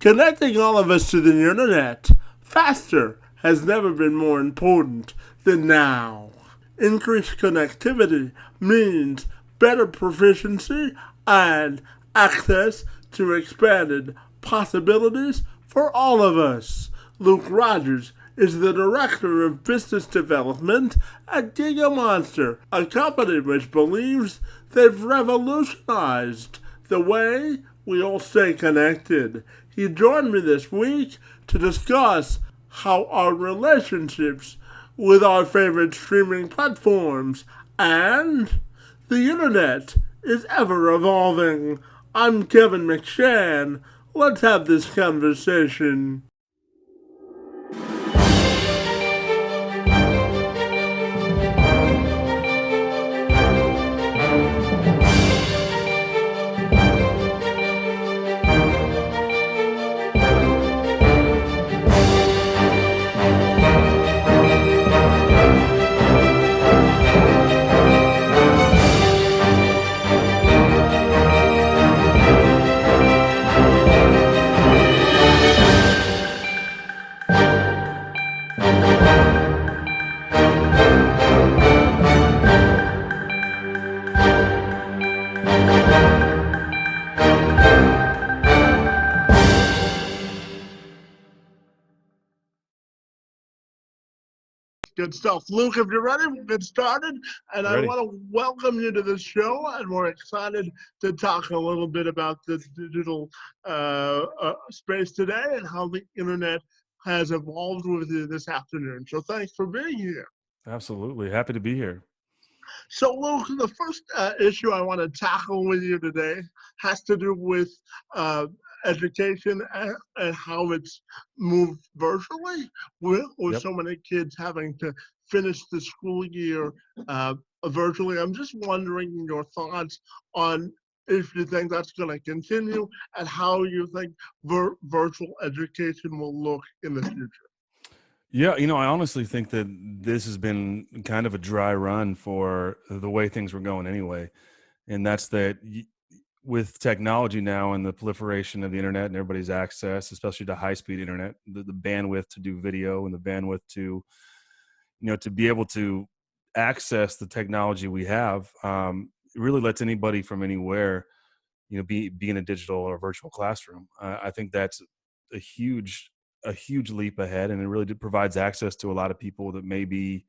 Connecting all of us to the internet faster has never been more important than now. Increased connectivity means better proficiency and access to expanded possibilities for all of us. Luke Rodgers is the Director of Business Development at GigaMonster, a company which believes they've revolutionized the way we all stay connected. He joined me this week to discuss how our relationships with our favorite streaming platforms and the internet is ever evolving. I'm Kevin McShann. Let's have this conversation. Good stuff. Luke, if you're ready, we'll get started. And I Ready. want to welcome you to the show. And we're excited to talk a little bit about the digital space today and how the internet has evolved with you this afternoon. So thanks for being here. Absolutely. Happy to be here. So, Luke, the first issue I want to tackle with you today has to do with education and how it's moved virtually, with Yep. so many kids having to finish the school year virtually. I'm just wondering your thoughts on if you think that's going to continue and how you think virtual education will look in the future. Yeah, I honestly think that this has been kind of a dry run for the way things were going anyway. And that's that with technology now and the proliferation of the internet and everybody's access, especially to high speed internet, the bandwidth to do video and the bandwidth to, to be able to access the technology we have, it really lets anybody from anywhere, be in a digital or virtual classroom. I think that's a huge a huge leap ahead, and it really provides access to a lot of people that may be,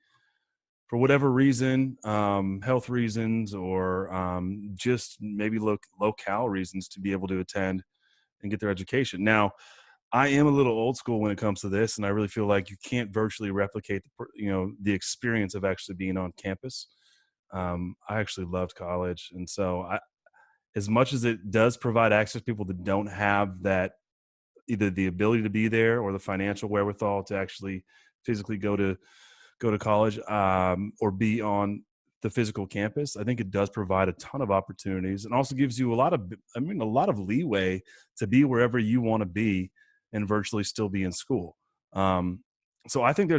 for whatever reason, health reasons or just maybe locale reasons, to be able to attend and get their education. Now, I am a little old school when it comes to this, and I really feel like you can't virtually replicate the experience of actually being on campus. I actually loved college, and so as much as it does provide access to people that don't have that, either the ability to be there or the financial wherewithal to actually physically go to college, or be on the physical campus, I think it does provide a ton of opportunities, and also gives you a lot of leeway to be wherever you want to be and virtually still be in school. So I think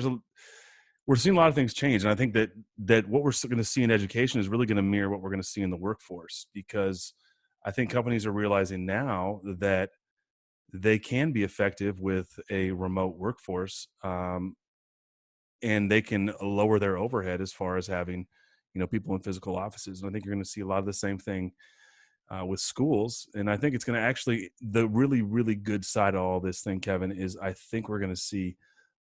we're seeing a lot of things change, and I think that what we're going to see in education is really going to mirror what we're going to see in the workforce, because I think companies are realizing now that they can be effective with a remote workforce, and they can lower their overhead as far as having, people in physical offices. And I think you're going to see a lot of the same thing with schools. And I think it's going to actually, the really, really good side of all this thing, Kevin, is I think we're going to see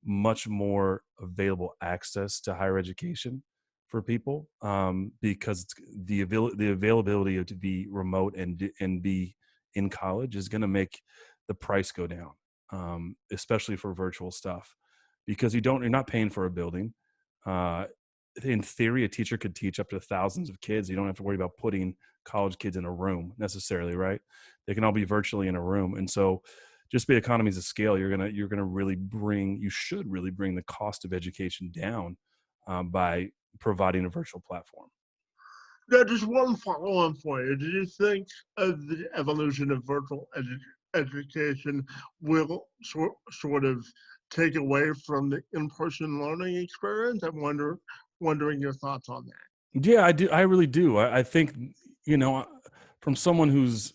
much more available access to higher education for people, because the availability to be remote and be in college is going to make the price go down, especially for virtual stuff, because you're not paying for a building. Uh, in theory, a teacher could teach up to thousands of kids. You don't have to worry about putting college kids in a room necessarily, right? They can all be virtually in a room. And so just by economies of scale, you should really bring the cost of education down, by providing a virtual platform. Now, just one follow-up for you. Do you think the evolution of virtual education will sort of take away from the in-person learning experience? I'm wondering your thoughts on that. Yeah, I do. I really do. I think, you know, from someone who's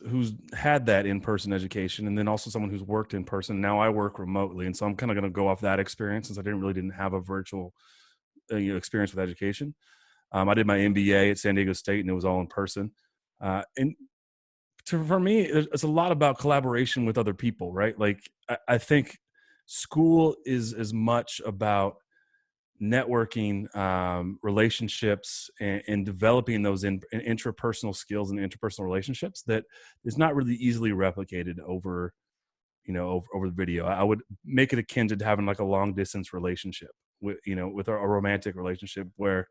had that in-person education, and then also someone who's worked in person. Now I work remotely, and so I'm kind of going to go off that experience, since I didn't have a virtual experience with education. I did my MBA at San Diego State, and it was all in person. And for me, it's a lot about collaboration with other people, right? Like I think school is as much about networking, relationships, and developing those in intrapersonal skills and interpersonal relationships that is not really easily replicated over, over the video. I would make it akin to having like a long distance relationship with, with a romantic relationship, where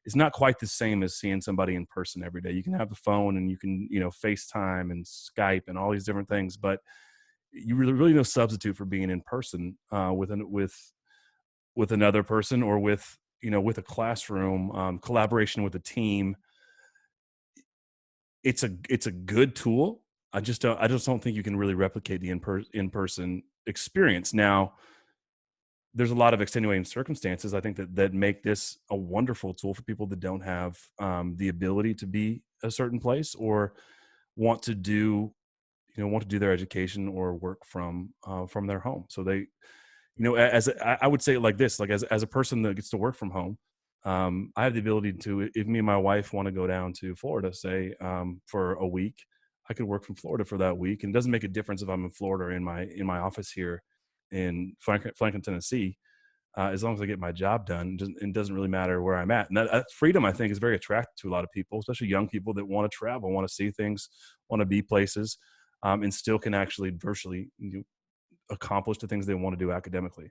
it's not quite the same as seeing somebody in person every day. You can have the phone, and you can, FaceTime and Skype and all these different things, but you really no substitute for being in person, with another person, or with, with a classroom, collaboration with a team. It's a good tool. I just don't think you can really replicate the in-person experience. Now, there's a lot of extenuating circumstances, I think, that make this a wonderful tool for people that don't have, the ability to be a certain place, or want to do their education or work from their home. So they, I would say it like this, like as a person that gets to work from home, I have the ability to, if me and my wife want to go down to Florida, say, for a week, I could work from Florida for that week. And it doesn't make a difference if I'm in Florida or in my office here in Franklin, Tennessee. As long as I get my job done, it doesn't really matter where I'm at. And that freedom, I think, is very attractive to a lot of people, especially young people that want to travel, want to see things, want to be places, and still can actually virtually, accomplish the things they want to do academically.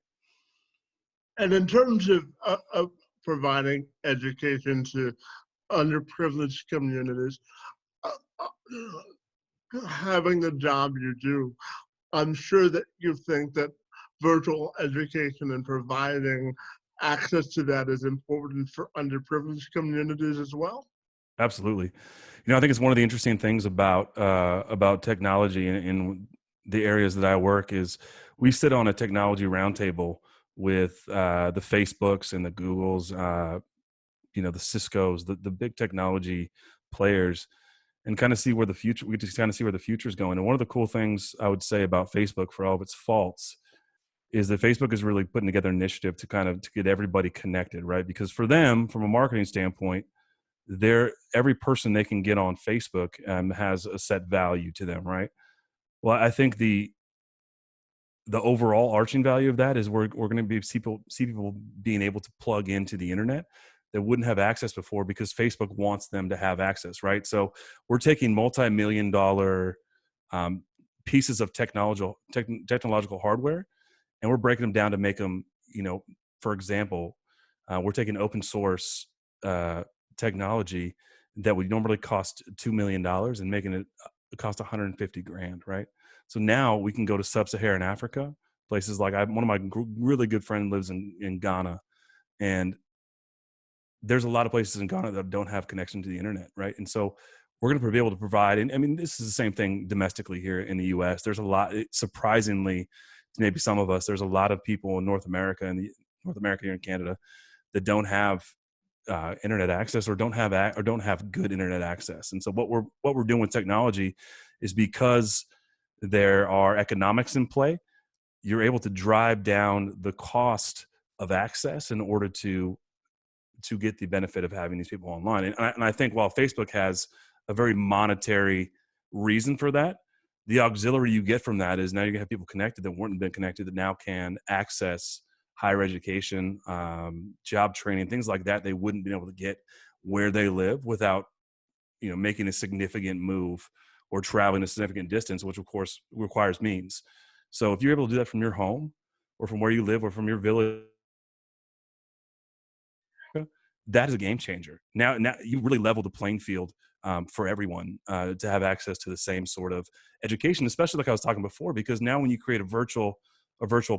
And in terms of providing education to underprivileged communities, uh, having the job you do, I'm sure that you think that virtual education and providing access to that is important for underprivileged communities as well. Absolutely. I think it's one of the interesting things about technology in the areas that I work is we sit on a technology roundtable with, the Facebooks and the Googles, the Cisco's, the big technology players, and kind of see where the future. We just kind of see where the future is going. And one of the cool things I would say about Facebook, for all of its faults, is that Facebook is really putting together an initiative to get everybody connected, right? Because for them, from a marketing standpoint, every person they can get on Facebook, has a set value to them, right? Well, I think the overall arching value of that is we're going to see people being able to plug into the internet that wouldn't have access before, because Facebook wants them to have access, right? So we're taking multi-million-dollar, pieces of technological hardware, and we're breaking them down to make them, for example, we're taking open source, technology that would normally cost $2 million and making it cost 150 grand, right? So now we can go to sub-Saharan Africa, places like one of my really good friends lives in Ghana, and there's a lot of places in Ghana that don't have connection to the internet, right? And so we're going to be able to provide, and I mean, this is the same thing domestically here in the U.S. There's a lot, surprisingly, to maybe some of us, there's a lot of people in North America here in Canada that don't have, internet access, or don't have good internet access. And so what we're doing with technology is, because there are economics in play, you're able to drive down the cost of access in order to get the benefit of having these people online. And I think while Facebook has a very monetary reason for that, the auxiliary you get from that is now you're gonna have people connected that weren't been connected, that now can access higher education, job training, things like that they wouldn't be able to get where they live without, making a significant move or traveling a significant distance, which of course requires means. So if you're able to do that from your home, or from where you live, or from your village, that is a game changer. Now you really level the playing field, for everyone, to have access to the same sort of education, especially like I was talking before, because now when you create a virtual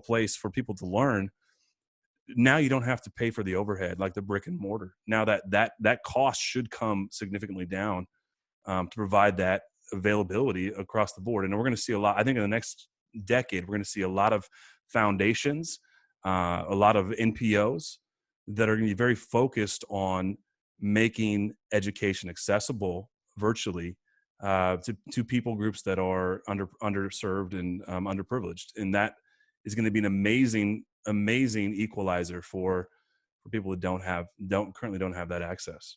place for people to learn, now you don't have to pay for the overhead like the brick and mortar. Now that cost should come significantly down, to provide that availability across the board. And we're going to see a lot, I think in the next decade, we're going to see a lot of foundations, a lot of NPOs that are going to be very focused on making education accessible virtually, to people groups that are underserved and underprivileged, and that is going to be an amazing equalizer for people that don't have that access.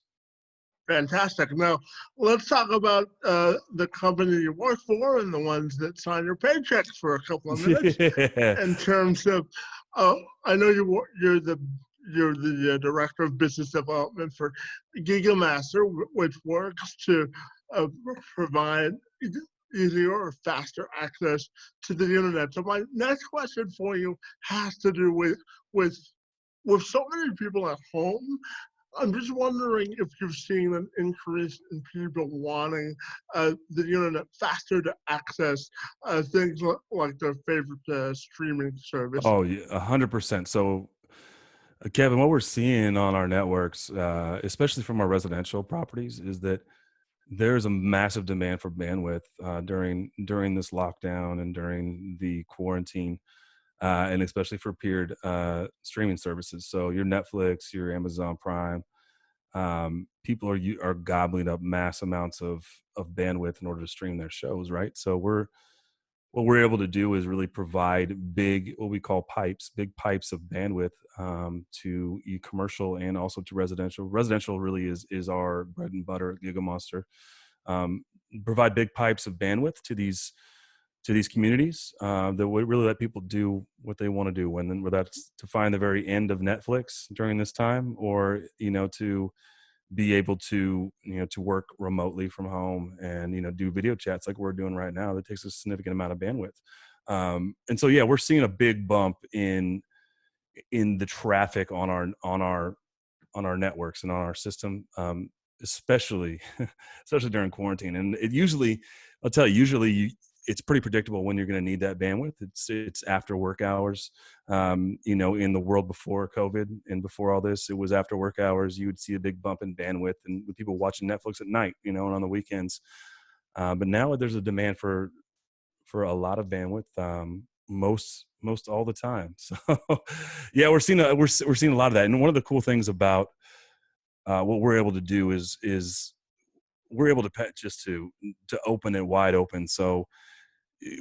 Fantastic. Now, let's talk about the company you work for and the ones that sign your paychecks for a couple of minutes. Yeah. In terms of, I know you're the director of business development for GigaMonster, which works to uh, provide easier or faster access to the internet. So my next question for you has to do with with so many people at home. I'm just wondering if you've seen an increase in people wanting the internet faster to access things like their favorite streaming service. Oh, yeah, 100%. So, Kevin, what we're seeing on our networks, especially from our residential properties, is that there's a massive demand for bandwidth during this lockdown and during the quarantine, and especially for peered streaming services. So your Netflix, your Amazon Prime, people are gobbling up mass amounts of bandwidth in order to stream their shows, right? So what we're able to do is really provide what we call big pipes of bandwidth, to commercial and also to residential. Residential really is our bread and butter at GigaMonster. Um, Provide big pipes of bandwidth to these communities, that would really let people do what they want to do, whether that's to find the very end of Netflix during this time, or to be able to to work remotely from home and do video chats like we're doing right now. That takes a significant amount of bandwidth, and so yeah, we're seeing a big bump in the traffic on our networks and on our system, especially especially during quarantine. And I'll tell you, it's pretty predictable when you're going to need that bandwidth. It's after work hours. In the world before COVID and before all this, it was after work hours. You would see a big bump in bandwidth, and with people watching Netflix at night, and on the weekends. But now there's a demand for a lot of bandwidth, most all the time. So yeah, we're seeing a lot of that. And one of the cool things about what we're able to do is we're able to just to open it wide open. So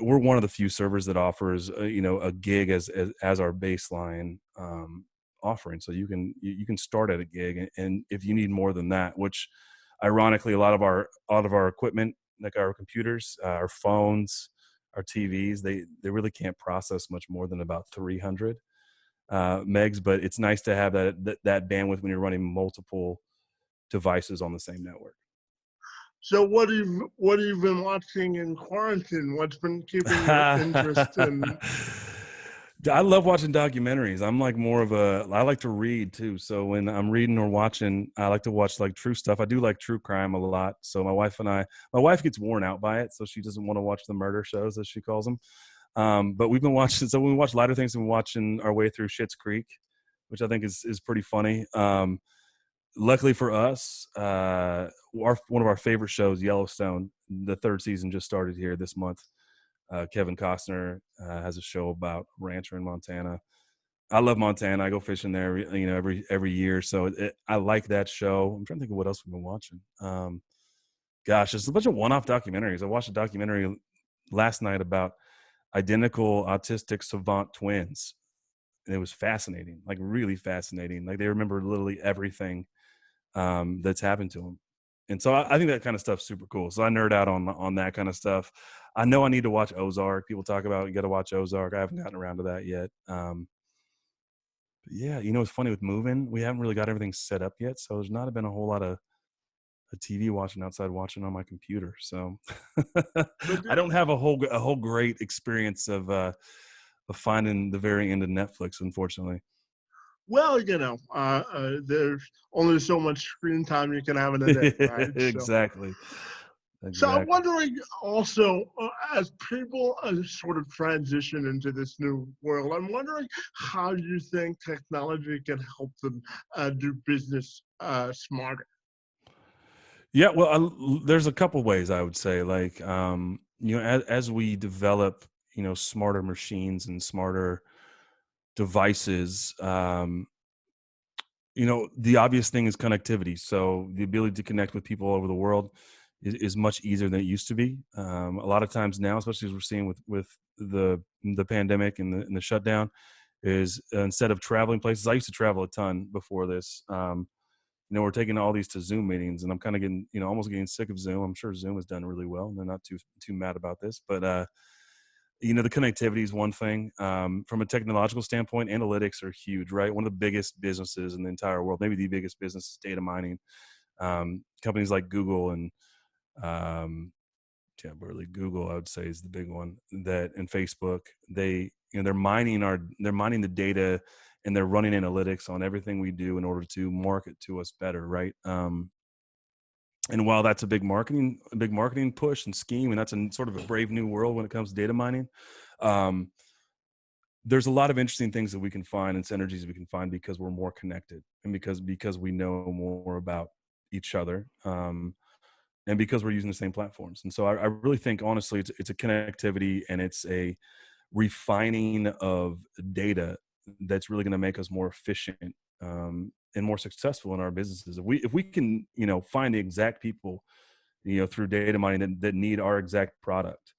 we're one of the few servers that offers a gig as our baseline offering. So you can start at a gig, and if you need more than that, which ironically a lot of our equipment, like our computers, our phones, our TVs, they really can't process much more than about 300 megs. But it's nice to have that bandwidth when you're running multiple devices on the same network. So what have you been watching in quarantine? What's been keeping your interest in? I love watching documentaries. I like to read too. So when I'm reading or watching, I like to watch like true stuff. I do like true crime a lot. So my wife gets worn out by it. So she doesn't want to watch the murder shows, as she calls them. But we've been watching, so when we watch lighter things, we've been watching our way through Schitt's Creek, which I think is pretty funny. Luckily for us, one of our favorite shows, Yellowstone, the third season just started here this month. Kevin Costner has a show about a rancher in Montana. I love Montana. I go fishing there, every year. So I like that show. I'm trying to think of what else we've been watching. Gosh, there's a bunch of one-off documentaries. I watched a documentary last night about identical autistic savant twins, and it was fascinating, like really fascinating. Like they remember literally everything that's happened to them. And so I think that kind of stuff's super cool. So I nerd out on that kind of stuff. I know I need to watch Ozark. People talk about you got to watch Ozark. I haven't gotten around to that yet. But yeah, it's funny with moving. We haven't really got everything set up yet, so there's not been a whole lot of TV watching outside watching on my computer. So I don't have a whole great experience of finding the very end of Netflix, unfortunately. Well, there's only so much screen time you can have in a day, right? Exactly. So I'm wondering also, as people sort of transition into this new world, I'm wondering how you think technology can help them do business smarter. Yeah, well, there's a couple ways I would say. Like, as we develop, smarter machines and smarter devices, the obvious thing is connectivity. So the ability to connect with people all over the world. is much easier than it used to be. A lot of times now, especially as we're seeing with the pandemic and the shutdown, is instead of traveling places, I used to travel a ton before this. We're taking all these to Zoom meetings, and I'm kind of getting, almost getting sick of Zoom. I'm sure Zoom has done really well, and they're not too mad about this. But the connectivity is one thing. From a technological standpoint, analytics are huge, right? One of the biggest businesses in the entire world, maybe the biggest business, is data mining. Companies like Google and um, yeah, really Google, I would say, is the big one. That and Facebook, they're mining the data, and they're running analytics on everything we do in order to market to us better, right? And while that's a big marketing push and scheme, and that's a sort of a brave new world when it comes to data mining, um, there's a lot of interesting things that we can find and synergies we can find because we're more connected, and because we know more about each other. And because we're using the same platforms. And so I really think, honestly, it's a connectivity, and it's a refining of data that's really going to make us more efficient, and more successful in our businesses. If we can, find the exact people, through data mining that need our exact product,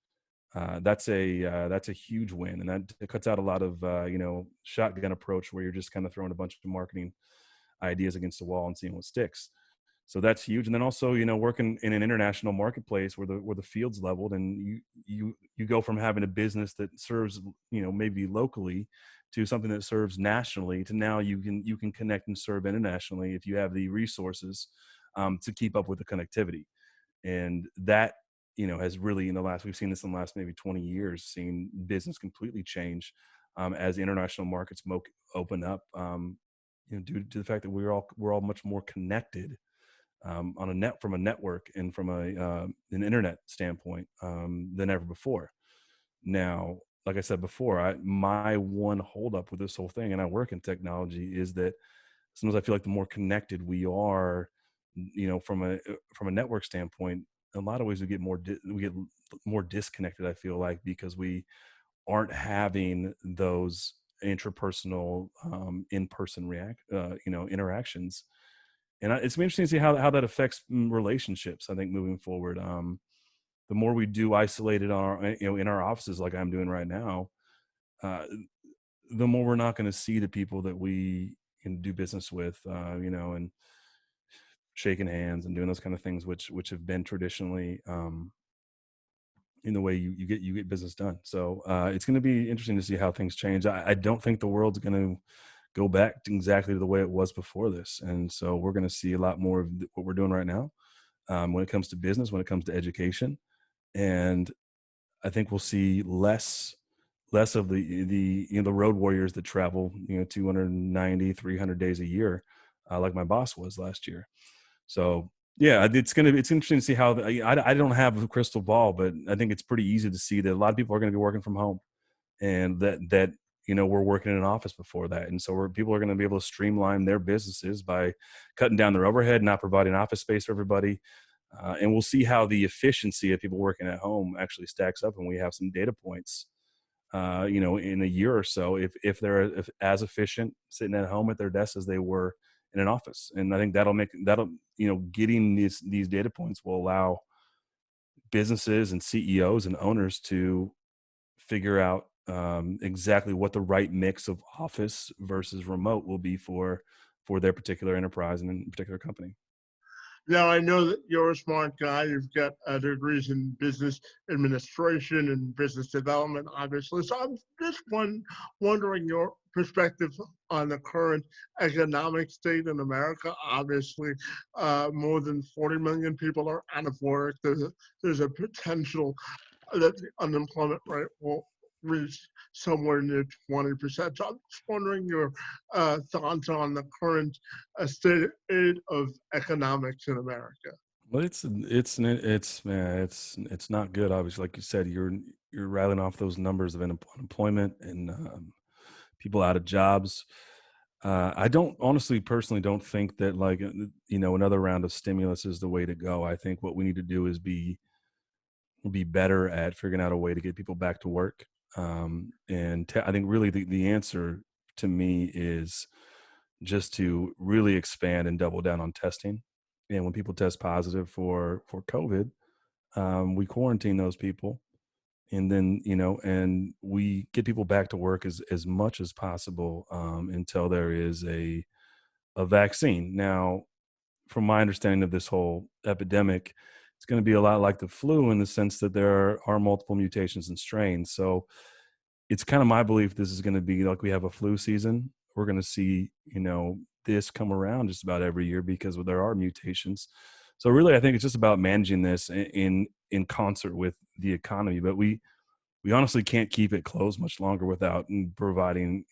that's a huge win, and that it cuts out a lot of shotgun approach where you're just kind of throwing a bunch of marketing ideas against the wall and seeing what sticks. So that's huge. And then also, working in an international marketplace where the field's leveled, and you go from having a business that serves, maybe locally, to something that serves nationally, to now you can connect and serve internationally if you have the resources to keep up with the connectivity. And that, has really, we've seen this in the last maybe 20 years, seen business completely change as the international markets open up, due to the fact that we're all much more connected from a network and from an internet standpoint than ever before. Now, like I said before, my one holdup with this whole thing, and I work in technology, is that sometimes I feel like the more connected we are, from a network standpoint, in a lot of ways we get more disconnected. I feel like, because we aren't having those intrapersonal, in-person interactions. And it's interesting to see how that affects relationships. I think moving forward, the more we do isolated in our offices, like I'm doing right now, uh, the more we're not going to see the people that we can do business with, and shaking hands and doing those kind of things, which have been traditionally, in the way you get business done. So it's going to be interesting to see how things change. I don't think the world's going to go back to exactly the way it was before this, and so we're going to see a lot more of what we're doing right now, when it comes to business, when it comes to education. And I think we'll see less of the road warriors that travel 290, 300 days a year, like my boss was last year. So yeah, it's interesting to see how I don't have a crystal ball, but I think it's pretty easy to see that a lot of people are going to be working from home, and that we're working in an office before that, and so people are going to be able to streamline their businesses by cutting down their overhead, not providing office space for everybody. And we'll see how the efficiency of people working at home actually stacks up, and we have some data points, in a year or so, if they're as efficient sitting at home at their desk as they were in an office. And I think getting these data points will allow businesses and CEOs and owners to figure out exactly what the right mix of office versus remote will be for their particular enterprise and particular company. Now, I know that you're a smart guy. You've got degrees in business administration and business development, obviously. So I'm just wondering your perspective on the current economic state in America. Obviously, more than 40 million people are out of work. There's a potential that the unemployment rate will reach somewhere near 20%. So I'm just wondering your thoughts on the current state of economics in America. Well, it's not good. Obviously, like you said, you're rattling off those numbers of unemployment and people out of jobs. I don't honestly, personally, don't think that, like, another round of stimulus is the way to go. I think what we need to do is be better at figuring out a way to get people back to work. I think really the answer to me is just to really expand and double down on testing. And when people test positive for COVID, we quarantine those people, and then and we get people back to work as much as possible until there is a vaccine. Now, from my understanding of this whole epidemic, it's going to be a lot like the flu in the sense that there are multiple mutations and strains. So it's kind of my belief this is going to be like we have a flu season. We're going to see, this come around just about every year because there are mutations. So really, I think it's just about managing this in concert with the economy. But we honestly can't keep it closed much longer without providing,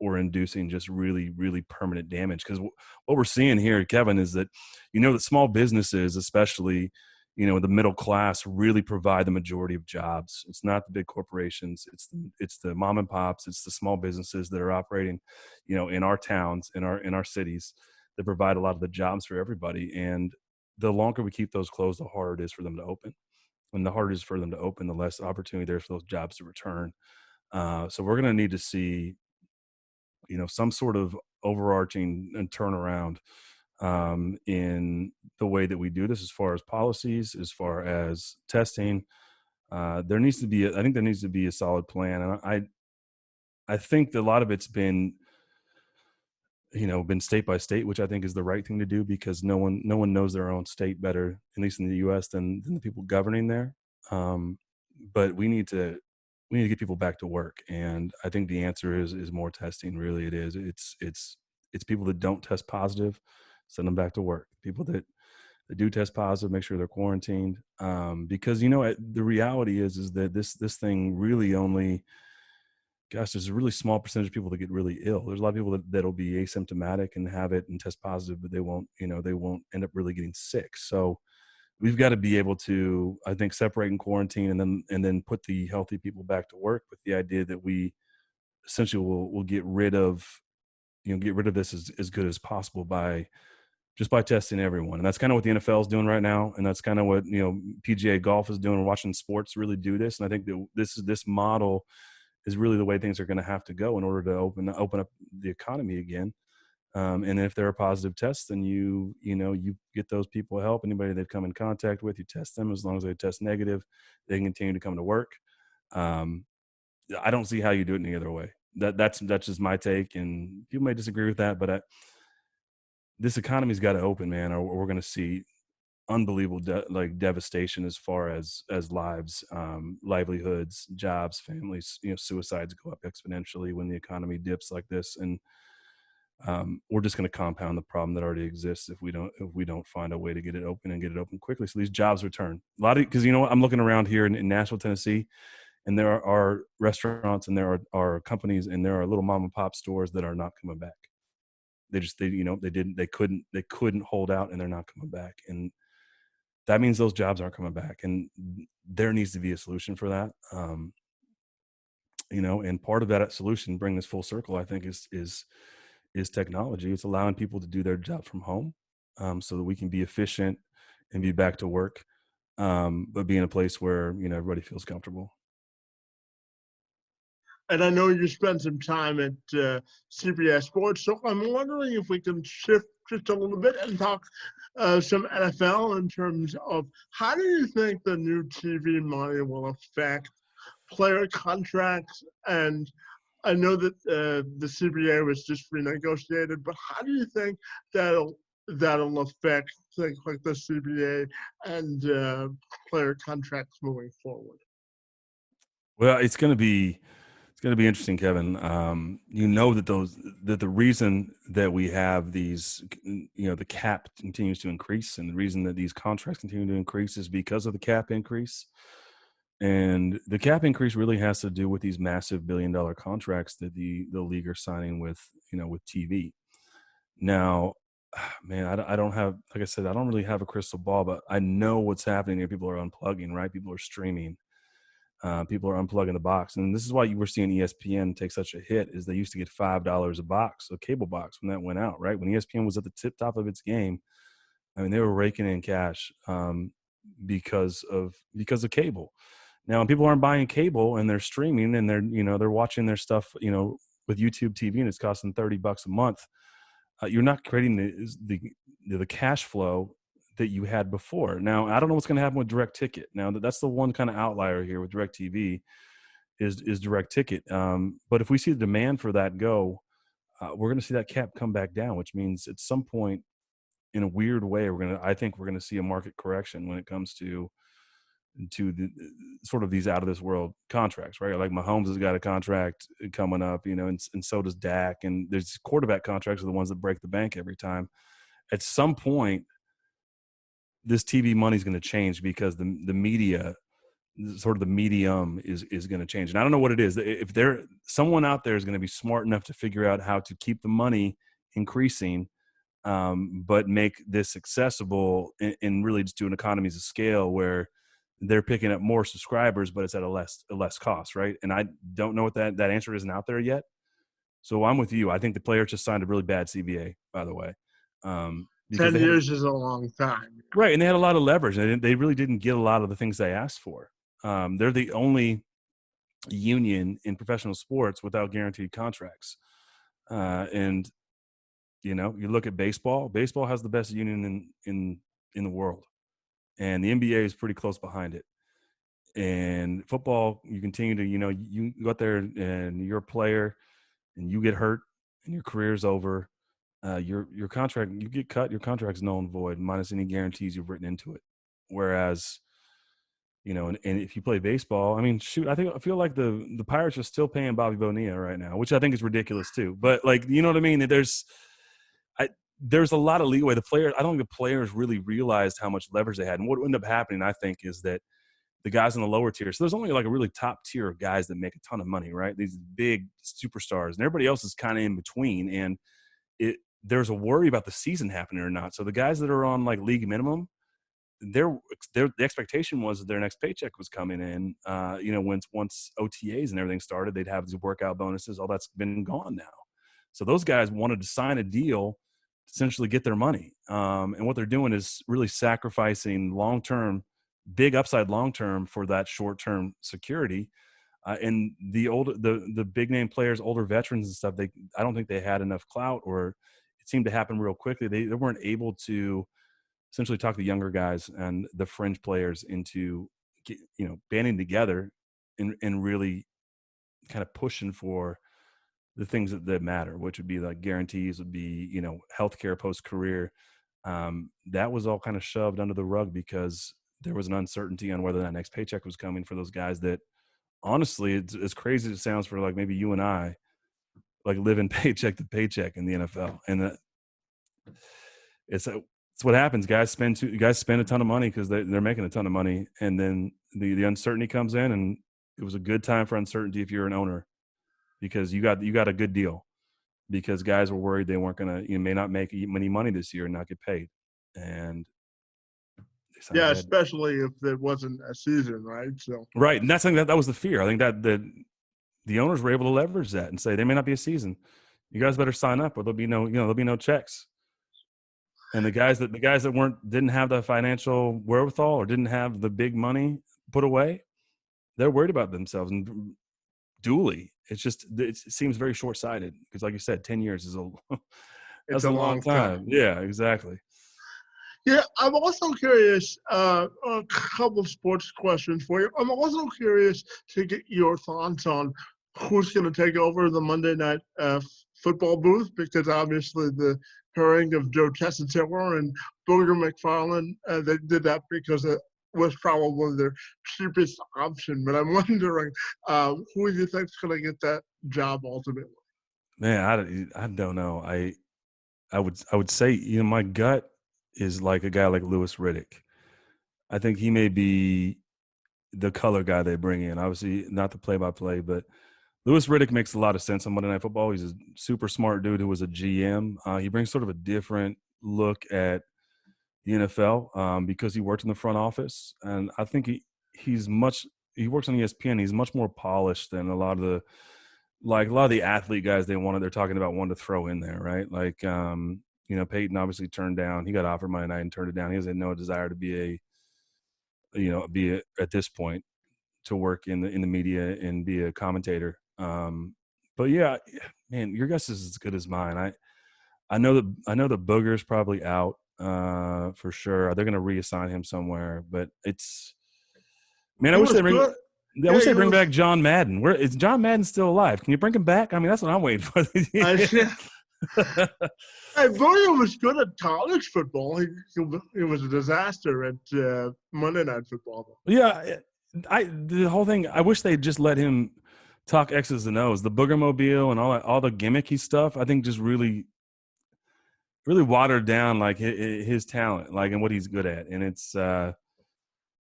or inducing just really, really permanent damage. Because what we're seeing here, Kevin, is that, that small businesses, especially, the middle class, really provide the majority of jobs. It's not the big corporations. It's the mom and pops. It's the small businesses that are operating, in our towns, in our cities, that provide a lot of the jobs for everybody. And the longer we keep those closed, the harder it is for them to open. And the harder it is for them to open, the less opportunity there's for those jobs to return. So we're going to need to see, some sort of overarching and turnaround in the way that we do this, as far as policies, as far as testing. There needs to be, I think there needs to be a solid plan. And I think that a lot of it's been, been state by state, which I think is the right thing to do, because no one knows their own state better, at least in the U.S., than the people governing there. Um, but we need to get people back to work, and I think the answer is more testing. Really, it is. It's people that don't test positive, send them back to work. People that do test positive, make sure they're quarantined. Because the reality is that this thing really only, gosh, there's a really small percentage of people that get really ill. There's a lot of people that'll be asymptomatic and have it and test positive, but they won't end up really getting sick. So we've got to be able to, I think, separate and quarantine, and then put the healthy people back to work, with the idea that we essentially will get rid of this as good as possible by testing everyone. And that's kind of what the NFL is doing right now, and that's kind of what PGA golf is doing. We're watching sports really do this, and I think that this model is really the way things are going to have to go in order to open up the economy again. And if there are positive tests, then you get those people help. Anybody they've come in contact with, you test them. As long as they test negative, they can continue to come to work. Um, I don't see how you do it any other way. That's just my take, and people may disagree with that, but this economy's got to open, man, or we're going to see unbelievable devastation as far as lives, livelihoods, jobs, families. Suicides go up exponentially when the economy dips like this, and we're just going to compound the problem that already exists if we don't find a way to get it open and get it open quickly, so these jobs return. A lot of, because I'm looking around here in Nashville, Tennessee, and there are restaurants, and there are companies, and there are little mom and pop stores that are not coming back. They couldn't hold out, and they're not coming back, and that means those jobs aren't coming back, and there needs to be a solution for that. And part of that solution, bring this full circle, I think, is technology. It's allowing people to do their job from home, so that we can be efficient and be back to work, but be in a place where everybody feels comfortable. And I know you spent some time at CBS Sports, so I'm wondering if we can shift just a little bit and talk some NFL in terms of how do you think the new TV money will affect player contracts? And I know that the CBA was just renegotiated, but how do you think that'll affect things like the CBA and player contracts moving forward? Well, it's going to be interesting, Kevin. That the reason that we have these, the cap continues to increase, and the reason that these contracts continue to increase is because of the cap increase. And the cap increase really has to do with these massive billion-dollar contracts that the league are signing with TV. Now, man, I don't have, like I said, I don't really have a crystal ball, but I know what's happening here. People are unplugging, right? People are streaming. People are unplugging the box, and this is why you were seeing ESPN take such a hit. Is they used to get $5 a box, a cable box, when that went out, right? When ESPN was at the tip top of its game, I mean, they were raking in cash because of cable. Now, when people aren't buying cable and they're streaming, and they're watching their stuff, with YouTube TV, and it's costing $30 a month, you're not creating the cash flow that you had before. Now, I don't know what's going to happen with direct ticket. Now, that's the one kind of outlier here with direct TV is direct ticket. But if we see the demand for that go, we're going to see that cap come back down, which means at some point in a weird way, I think we're going to see a market correction when it comes to the sort of these out of this world contracts, right? Like Mahomes has got a contract coming up, and so does Dak. And there's quarterback contracts are the ones that break the bank every time. At some point, this TV money is going to change because the media, sort of the medium is going to change. And I don't know what it is. If someone out there is going to be smart enough to figure out how to keep the money increasing, but make this accessible and really just do an economies of scale where they're picking up more subscribers, but it's at a less cost, right? And I don't know what that answer isn't out there yet. So I'm with you. I think the players just signed a really bad CBA, by the way, because 10 years is a long time. right, and they had a lot of leverage. They really didn't get a lot of the things they asked for. They're the only union in professional sports without guaranteed contracts, and you look at baseball. Baseball has the best union in the world, and the NBA is pretty close behind it. And football, you continue to, you go out there and you're a player, and you get hurt, and your career's over. Your contract, you get cut, your contract's null and void, minus any guarantees you've written into it. Whereas, and if you play baseball, I mean, shoot, I feel like the Pirates are still paying Bobby Bonilla right now, which I think is ridiculous too. But like, you know what I mean? There's a lot of leeway. I don't think the players really realized how much leverage they had. And what ended up happening, I think, is that the guys in the lower tier, so there's only like a really top tier of guys that make a ton of money, right? These big superstars, and everybody else is kind of in between. And there's a worry about the season happening or not. So the guys that are on like league minimum, the expectation was that their next paycheck was coming in. Once OTAs and everything started, they'd have these workout bonuses. All that's been gone now. So those guys wanted to sign a deal to essentially get their money. And what they're doing is really sacrificing long-term, big upside long-term for that short-term security. And the big name players, older veterans and stuff, I don't think they had enough clout, or it seemed to happen real quickly. They weren't able to essentially talk the younger guys and the fringe players into, banding together and really kind of pushing for the things that matter, which would be like guarantees, would be, healthcare post-career. That was all kind of shoved under the rug because there was an uncertainty on whether that next paycheck was coming for those guys that, honestly, it's as crazy as it sounds for like maybe you and I, like living paycheck to paycheck in the NFL. And it's what happens. Guys spend a ton of money because they're making a ton of money. And then the uncertainty comes in, and it was a good time for uncertainty if you're an owner, because you got a good deal, because guys were worried they weren't going to, may not make any money this year and not get paid. And yeah, especially if there wasn't a season, right? So right. And that's something that was the fear. I think that the owners were able to leverage that and say, there may not be a season. You guys better sign up, or there'll be no checks. And the guys that didn't have the financial wherewithal or didn't have the big money put away, they're worried about themselves. And duly, it seems very short-sighted, because like you said, 10 years is that's a long time. Yeah, exactly. Yeah, I'm also curious, a couple of sports questions for you. I'm also curious to get your thoughts on who's going to take over the Monday Night Football booth, because obviously the pairing of Joe Tessitore and Booger McFarland, they did that because it was probably their cheapest option. But I'm wondering, who do you think is going to get that job ultimately? Man, I don't know. I would say, my gut is like a guy like Louis Riddick. I think he may be the color guy they bring in. Obviously, not the play-by-play, but Louis Riddick makes a lot of sense on Monday Night Football. He's a super smart dude who was a GM. He brings sort of a different look at the NFL because he worked in the front office, and I think he works on ESPN. He's much more polished than a lot of the athlete guys they're talking about wanting to throw in there, right? Like, Peyton obviously turned down. He got offered Monday night and turned it down. He has no desire to be at this point to work in the media and be a commentator. But yeah, man, your guess is as good as mine. I know that Booger's probably out. for sure. They're going to reassign him somewhere, but it's man. He was good. I Yeah, wish they he bring was. back John Madden. Where is John Madden still alive? Can you bring him back? I mean, that's what I'm waiting for. Yeah. I thought he was good at college football. He was a disaster at Monday Night Football. Yeah, the whole thing. I wish they'd just let him talk X's and O's, the Boogermobile and all the gimmicky stuff. I think just really watered down like his talent, like and what he's good at. And it's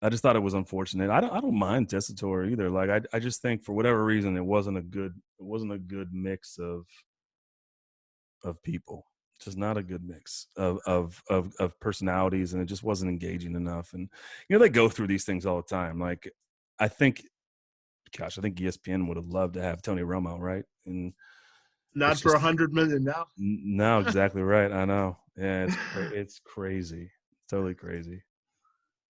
I just thought it was unfortunate. I don't mind Tessitore either. Like I just think for whatever reason it wasn't a good mix of people. Just not a good mix of personalities, and it just wasn't engaging enough. And they go through these things all the time. Like I think ESPN would have loved to have Tony Romo, right? And Not it's for just $100 million now. no, exactly right. I know. Yeah, it's crazy. Totally crazy.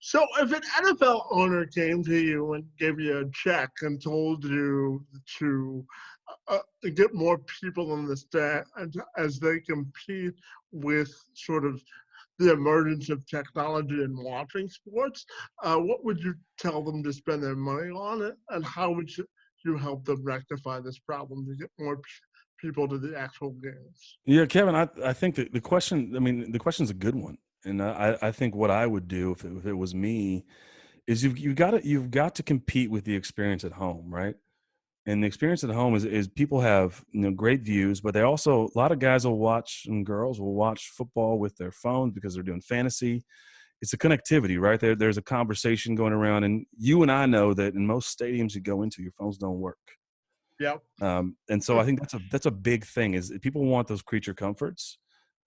So if an NFL owner came to you and gave you a check and told you to get more people in the stand as they compete with sort of the emergence of technology and watching sports, what would you tell them to spend their money on it, and how would you help them rectify this problem to get more people to the actual games? Yeah, Kevin, I think that the question, I mean, the question's a good one. And I think what I would do if it was me is you've got to compete with the experience at home, right? And the experience at home is people have great views, but they also a lot of guys will watch and girls will watch football with their phones because they're doing fantasy. It's a connectivity, right? There's a conversation going around, and you and I know that in most stadiums you go into, your phones don't work. Yep. And so I think that's a big thing is people want those creature comforts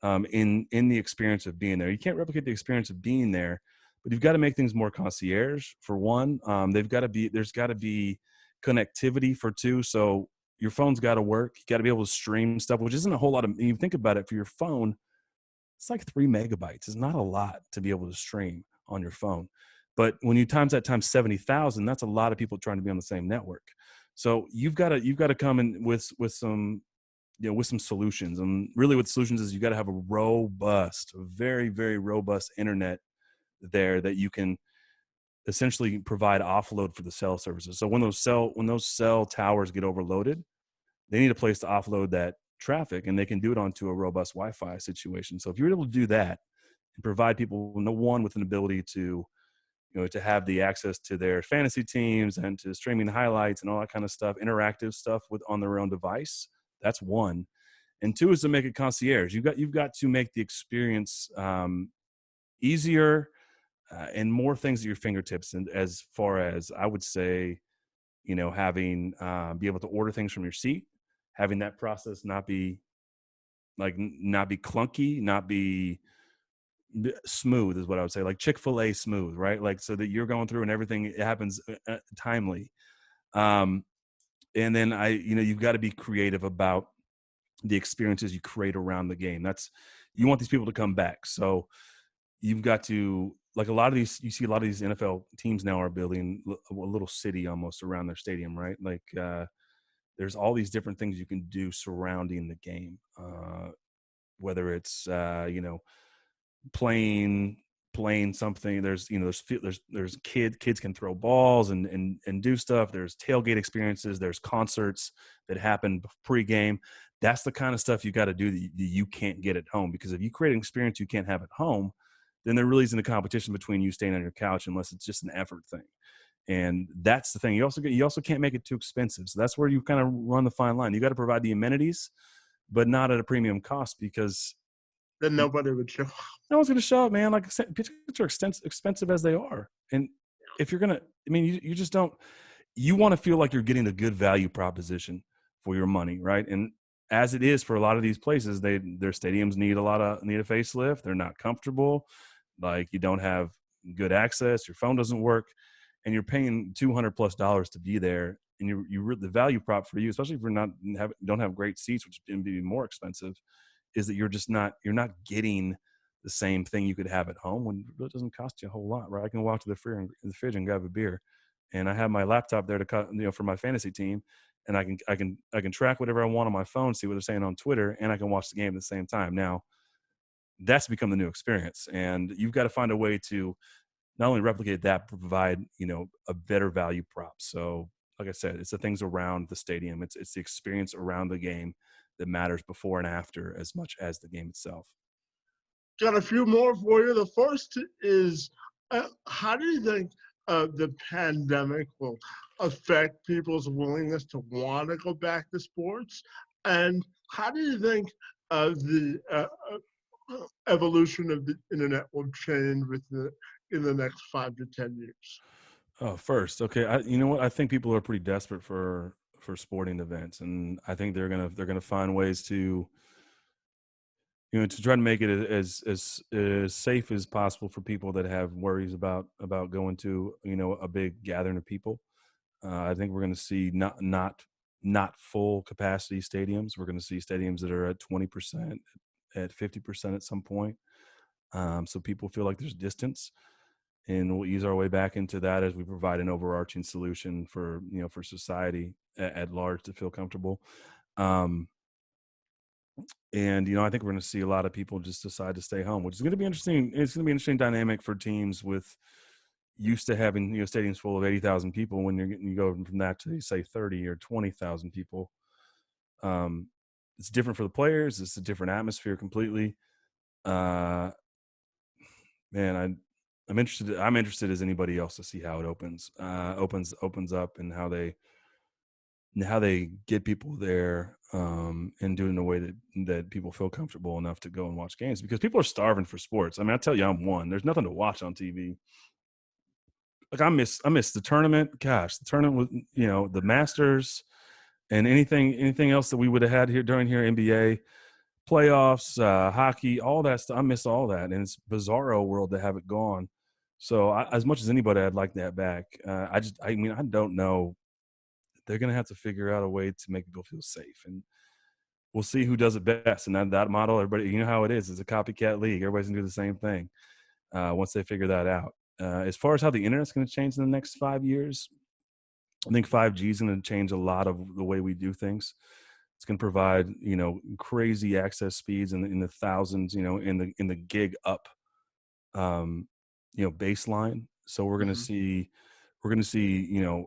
in the experience of being there. You can't replicate the experience of being there, but you've got to make things more concierge for one. There's got to be connectivity for two. So your phone's got to work. You got to be able to stream stuff, which isn't a whole lot of. You think about it for your phone, it's like 3 megabytes. It's not a lot to be able to stream on your phone. But when you times that times 70,000, that's a lot of people trying to be on the same network. So you've got to come in with some with some solutions. And really what solutions is you got to have a very, very robust internet there that you can essentially provide offload for the cell services. So when those cell towers get overloaded, they need a place to offload that traffic, and they can do it onto a robust Wi-Fi situation. So if you're able to do that and provide people with an ability to to have the access to their fantasy teams and to streaming highlights and all that kind of stuff, interactive stuff on their own device, that's one. And two is to make it concierge. You've got to make the experience easier and more things at your fingertips. And as far as I would say, having be able to order things from your seat, having that process not be clunky, not be smooth is what I would say, like Chick-fil-A smooth, right? Like so that you're going through and everything it happens timely. And then you've got to be creative about the experiences you create around the game. You want these people to come back. So you've got to, like you see a lot of these NFL teams now are building a little city almost around their stadium, right? Like there's all these different things you can do surrounding the game, whether it's playing something. There's kids can throw balls and do stuff. There's tailgate experiences. There's concerts that happen pre-game. That's the kind of stuff you got to do that you can't get at home, because if you create an experience you can't have at home, then there really isn't a competition between you staying on your couch unless it's just an effort thing. And that's the thing. You also can't make it too expensive. So that's where you kind of run the fine line. You got to provide the amenities, but not at a premium cost, because then nobody would show up. No one's going to show up, man. Like tickets are expensive as they are. And if you're going to, I mean, you just don't, you want to feel like you're getting a good value proposition for your money. Right. And as it is for a lot of these places, their stadiums need a facelift. They're not comfortable. Like you don't have good access. Your phone doesn't work, and you're paying $200+ to be there. And the value prop for you, especially if don't have great seats, which can be more expensive, is that you're not getting the same thing you could have at home when it really doesn't cost you a whole lot, right? I can walk to the fridge and grab a beer, and I have my laptop there for my fantasy team, and I can track whatever I want on my phone, see what they're saying on Twitter, and I can watch the game at the same time. Now, that's become the new experience. And you've got to find a way to not only replicate that, but provide, a better value prop. So, like I said, it's the things around the stadium. It's the experience around the game that matters before and after as much as the game itself. Got a few more for you. The first is, how do you think the pandemic will affect people's willingness to want to go back to sports? And how do you think the evolution of the internet will change in the next 5 to 10 years? Oh, first, okay. You know what? I think people are pretty desperate for sporting events, and I think they're gonna find ways to, to try to make it as safe as possible for people that have worries about going to, a big gathering of people. I think we're going to see not full capacity stadiums. We're going to see stadiums that are at 20%, at 50% at some point. So people feel like there's distance, and we'll ease our way back into that as we provide an overarching solution for society at large to feel comfortable. Um, and I think we're going to see a lot of people just decide to stay home, which is going to be interesting. It's going to be an interesting dynamic for teams with used to having stadiums full of 80,000 people. When you go from that to say 30 or 20,000 people, it's different for the players. It's a different atmosphere completely. Man, I'm interested. I'm interested as anybody else to see how it opens up, and how they get people there, and do it in a way that people feel comfortable enough to go and watch games, because people are starving for sports. I mean, I tell you, I'm one. There's nothing to watch on TV. Like I miss the tournament. Gosh, the tournament was, the Masters, and anything else that we would have had here during NBA playoffs, hockey, all that stuff. I miss all that, and it's bizarro world to have it gone. So as much as anybody, I'd like that back. I mean, I don't know. They're gonna have to figure out a way to make people feel safe, and we'll see who does it best. And that model, everybody, you know how it is. It's a copycat league. Everybody's gonna do the same thing once they figure that out. As far as how the internet's going to change in the next 5 years, I think 5G is going to change a lot of the way we do things. It's going to provide, crazy access speeds in the thousands, in the gig up, baseline. So we're going to see,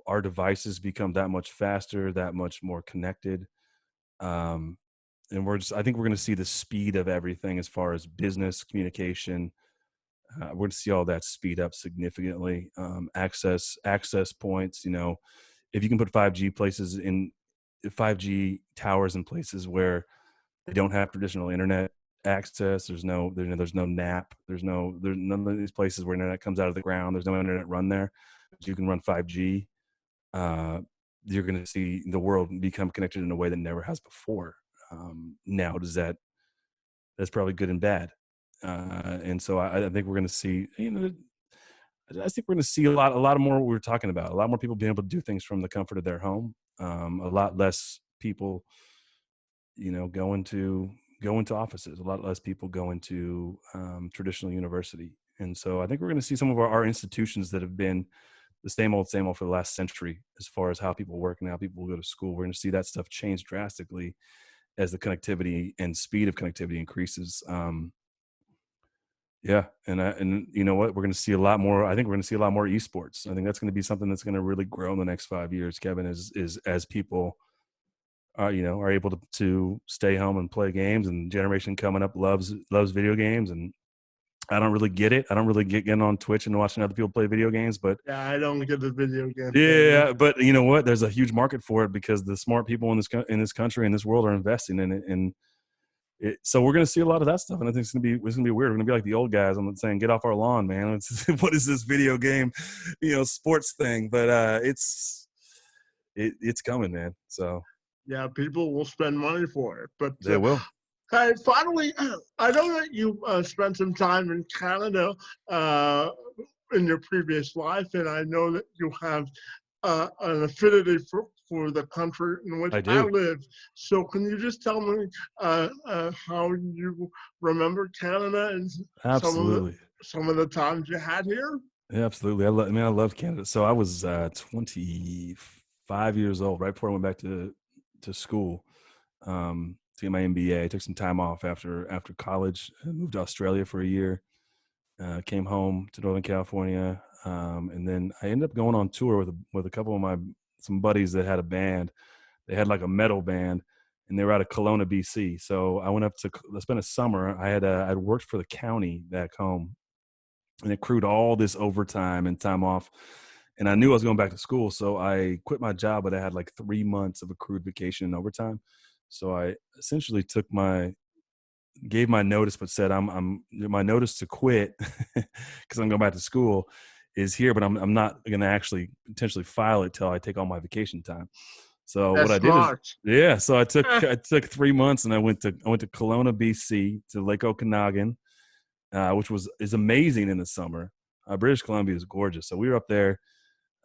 our devices become that much faster, that much more connected. And I think we're going to see the speed of everything as far as business communication. We're going to see all that speed up significantly. Access points. If you can put 5G towers in places where they don't have traditional internet access. There's no NAP. There's none of these places where internet comes out of the ground. There's no internet run there. But you can run 5G. You're going to see the world become connected in a way that never has before. Now, that's probably good and bad. And so I think we're going to see, I think we're going to see a lot more what we were talking about. A lot more people being able to do things from the comfort of their home. A lot less people, go into offices. A lot less people go into traditional university. And so I think we're going to see some of our institutions that have been the same old for the last century, as far as how people work and how people go to school. We're going to see that stuff change drastically as the connectivity and speed of connectivity increases. Yeah, and you know what? We're going to see a lot more. I think we're going to see a lot more esports. I think that's going to be something that's going to really grow in the next 5 years. Kevin, is as people are able to stay home and play games, and the generation coming up loves video games. And I don't really get it. I don't really get getting on Twitch and watching other people play video games, but Yeah, I don't get the video game. yeah, but you know what? There's a huge market for it, because the smart people in this country, in this world, are investing in it. And so we're going to see a lot of that stuff, and I think it's going to be weird. We're going to be like the old guys. I'm saying, get off our lawn, man. What is this video game, sports thing? But it's coming, man. So yeah, people will spend money for it. But they will. hey, finally, I know that you spent some time in Canada in your previous life, and I know that you have an affinity for the country in which I I do. live. So can you just tell me how you remember Canada and Absolutely. some of the times you had here? Yeah, absolutely. I love Canada. So I was 25 years old right before I went back to school. to get my MBA. I took some time off after college. I moved to Australia for a year. Came home to Northern California, and then I ended up going on tour with a couple of some buddies that had a band. They had like a metal band, and they were out of Kelowna, BC. So I went up to spend a summer. I'd worked for the county back home, and accrued all this overtime and time off. And I knew I was going back to school, so I quit my job, but I had like 3 months of accrued vacation and overtime. So I essentially gave my notice, but said I'm my notice to quit because I'm going back to school is here, but I'm not going to actually potentially file it till I take all my vacation time. So what That's I did is, smart. yeah. So I took 3 months and I went to Kelowna, BC, to Lake Okanagan, which is amazing in the summer. British Columbia is gorgeous. So we were up there,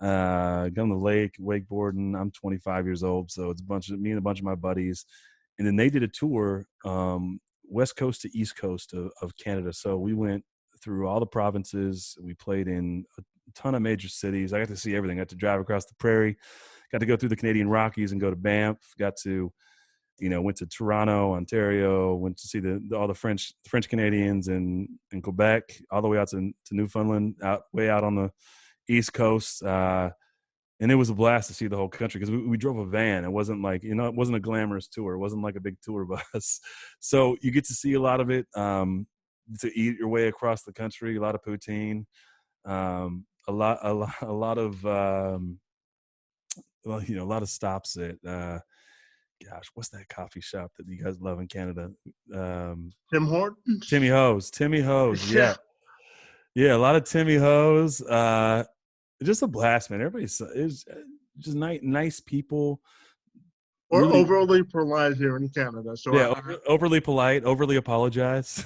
got on the lake, wakeboarding. I'm 25 years old, so it's me and a bunch of my buddies, and then they did a tour, west coast to east coast of Canada. So we went through all the provinces. We played in a ton of major cities. I got to see everything. I got to drive across the prairie, got to go through the Canadian Rockies and go to Banff. Got to went to Toronto, Ontario, went to see all the French Canadians in Quebec, all the way out to Newfoundland, way out on the East Coast. And it was a blast to see the whole country because we drove a van. It wasn't like, it wasn't a glamorous tour. It wasn't like a big tour bus. So you get to see a lot of it, to eat your way across the country, a lot of poutine, a lot of, a lot of stops at, gosh, what's that coffee shop that you guys love in Canada? Tim Hortons. Timmy Ho's. Yeah. Yeah. A lot of Timmy Ho's. Just a blast, man. It's just nice people. Or Really, overly polite here in Canada. So yeah, overly polite, overly apologize.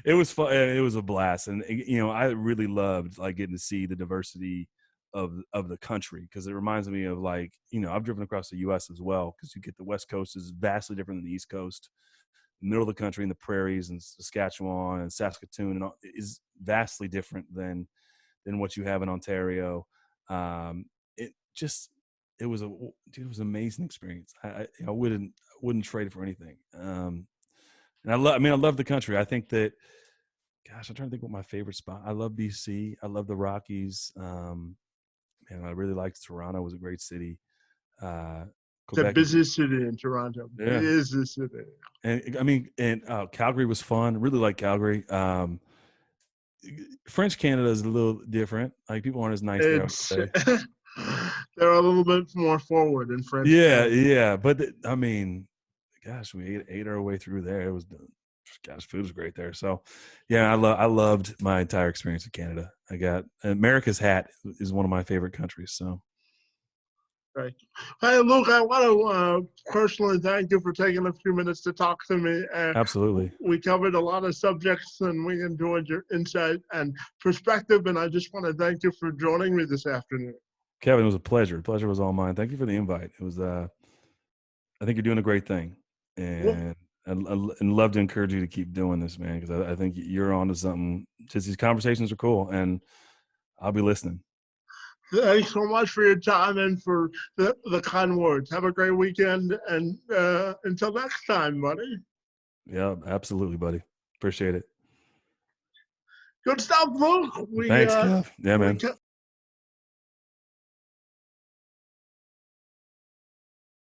It was fun. It was a blast, and I really loved like getting to see the diversity of the country, because it reminds me of like I've driven across the U.S. as well, because you get the West Coast is vastly different than the East Coast. The middle of the country and the prairies and Saskatchewan and Saskatoon and all, is vastly different than what you have in Ontario. It was it was an amazing experience. I wouldn't trade it for anything. And I love the country. I think that, gosh, I'm trying to think what my favorite spot. I love BC. I love the Rockies. And I really liked Toronto. It was a great city. it's a Quebec busy city in Toronto. yeah. Busy city. And Calgary was fun. Really like Calgary. French Canada is a little different. Like, people aren't as nice there, I would say. They're a little bit more forward in French. Yeah. But gosh, we ate our way through there. It was, gosh, food was great there. So, yeah, I loved my entire experience in Canada. I got America's hat is one of my favorite countries. So. Right. Hey, Luke, I want to personally thank you for taking a few minutes to talk to me. Absolutely. We covered a lot of subjects, and we enjoyed your insight and perspective, and I just want to thank you for joining me this afternoon. Kevin, it was a pleasure. The pleasure was all mine. Thank you for the invite. It was, I think you're doing a great thing, and and love to encourage you to keep doing this, man, because I think you're onto something. Just these conversations are cool, and I'll be listening. Thanks so much for your time and for the kind words. Have a great weekend, and until next time, buddy. Yeah, absolutely, buddy. Appreciate it. Good stuff, Luke. Thanks, Kev. Yeah, man.